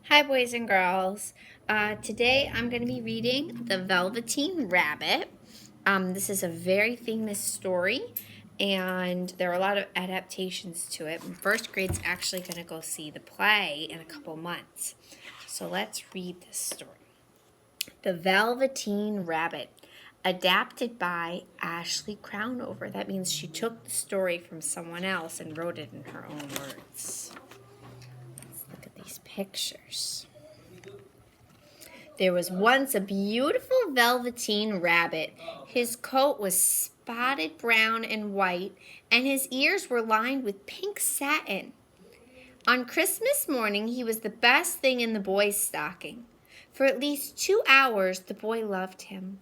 Hi, boys and girls. Today I'm going to be reading The Velveteen Rabbit. This is a very famous story, and there are a lot of adaptations to it. First grade's actually going to go see the play in a couple months. So let's read this story. The Velveteen Rabbit, adapted by Ashley Crownover. That means she took the story from someone else and wrote it in her own words. Let's look at these pictures. There was once a beautiful velveteen rabbit. His coat was spotted brown and white, and his ears were lined with pink satin. On Christmas morning, he was the best thing in the boy's stocking. For at least 2 hours, the boy loved him.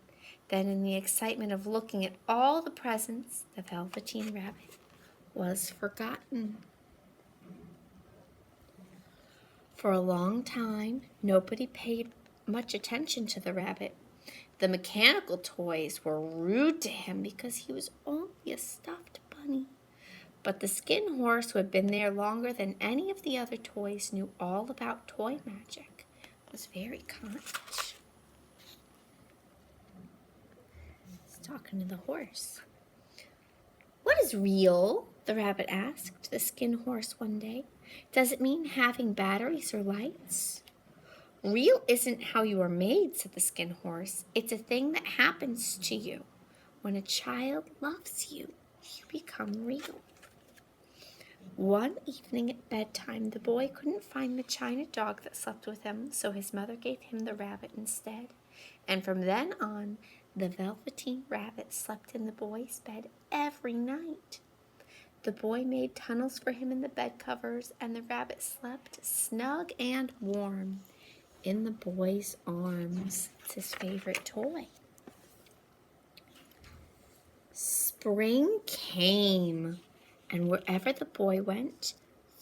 Then, in the excitement of looking at all the presents, the Velveteen Rabbit was forgotten. For a long time, nobody paid much attention to the rabbit. The mechanical toys were rude to him because he was only a stuffed bunny. But the skin horse, who had been there longer than any of the other toys, knew all about toy magic, was very kind. He's talking to the horse. "What is real?" the rabbit asked the skin horse one day. "Does it mean having batteries or lights?" "Real isn't how you are made," said the skin horse. "It's a thing that happens to you. When a child loves you, you become real." One evening at bedtime, the boy couldn't find the china dog that slept with him, so his mother gave him the rabbit instead. And from then on, the Velveteen Rabbit slept in the boy's bed every night. The boy made tunnels for him in the bed covers, and the rabbit slept snug and warm in the boy's arms. It's his favorite toy. Spring came, and wherever the boy went,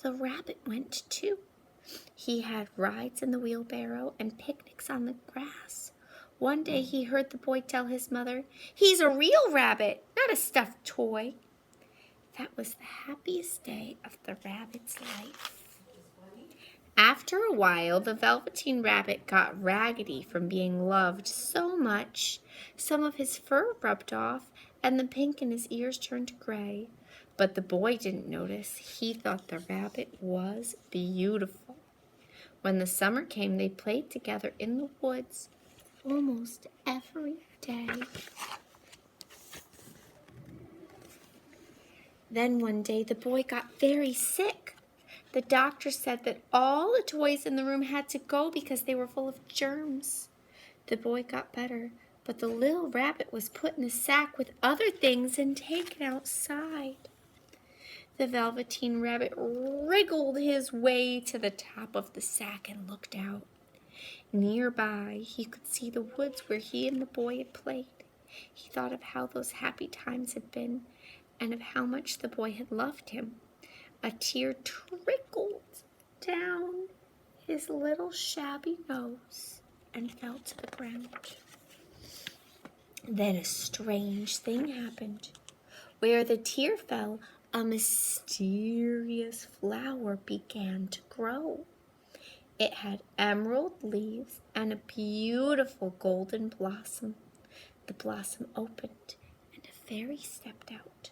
the rabbit went too. He had rides in the wheelbarrow and picnics on the grass. One day he heard the boy tell his mother, "He's a real rabbit, not a stuffed toy." That was the happiest day of the rabbit's life. After a while, the Velveteen Rabbit got raggedy from being loved so much. Some of his fur rubbed off, and the pink in his ears turned gray. But the boy didn't notice. He thought the rabbit was beautiful. When the summer came, they played together in the woods almost every day. Then one day, the boy got very sick. The doctor said that all the toys in the room had to go because they were full of germs. The boy got better, but the little rabbit was put in a sack with other things and taken outside. The Velveteen Rabbit wriggled his way to the top of the sack and looked out. Nearby, he could see the woods where he and the boy had played. He thought of how those happy times had been and of how much the boy had loved him. A tear trickled down his little shabby nose and fell to the ground. Then a strange thing happened. Where the tear fell, a mysterious flower began to grow. It had emerald leaves and a beautiful golden blossom. The blossom opened, and a fairy stepped out.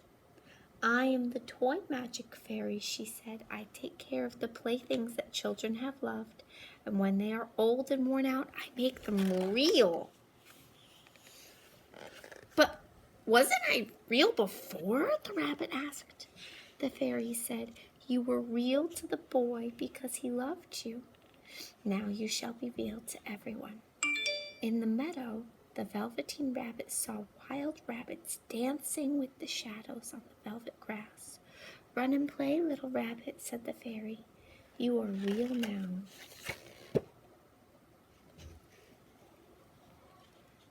"I am the toy magic fairy," she said. "I take care of the playthings that children have loved, and when they are old and worn out, I make them real." "But wasn't I real before?" the rabbit asked. The fairy said, "You were real to the boy because he loved you. Now you shall be real to everyone." In the meadow, the Velveteen Rabbit saw wild rabbits dancing with the shadows on the velvet grass. "Run and play, little rabbit," said the fairy. "You are real now."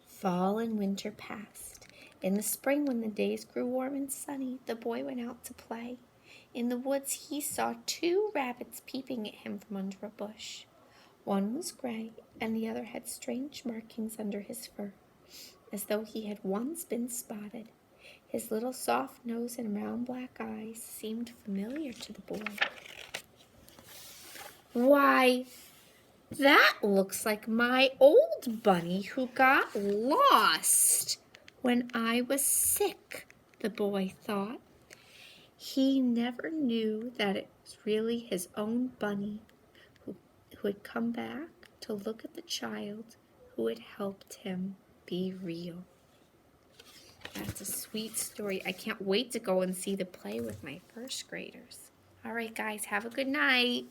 Fall and winter passed. In the spring, when the days grew warm and sunny, the boy went out to play. In the woods, he saw 2 rabbits peeping at him from under a bush. One was gray, and the other had strange markings under his fur, as though he had once been spotted. His little soft nose and round black eyes seemed familiar to the boy. "Why, That looks like my old bunny who got lost when I was sick, the boy thought. He never knew that it was really his own bunny who had come back to look at the child who had helped him be real. That's a sweet story. I can't wait to go and see the play with my first graders. All right, guys, have a good night.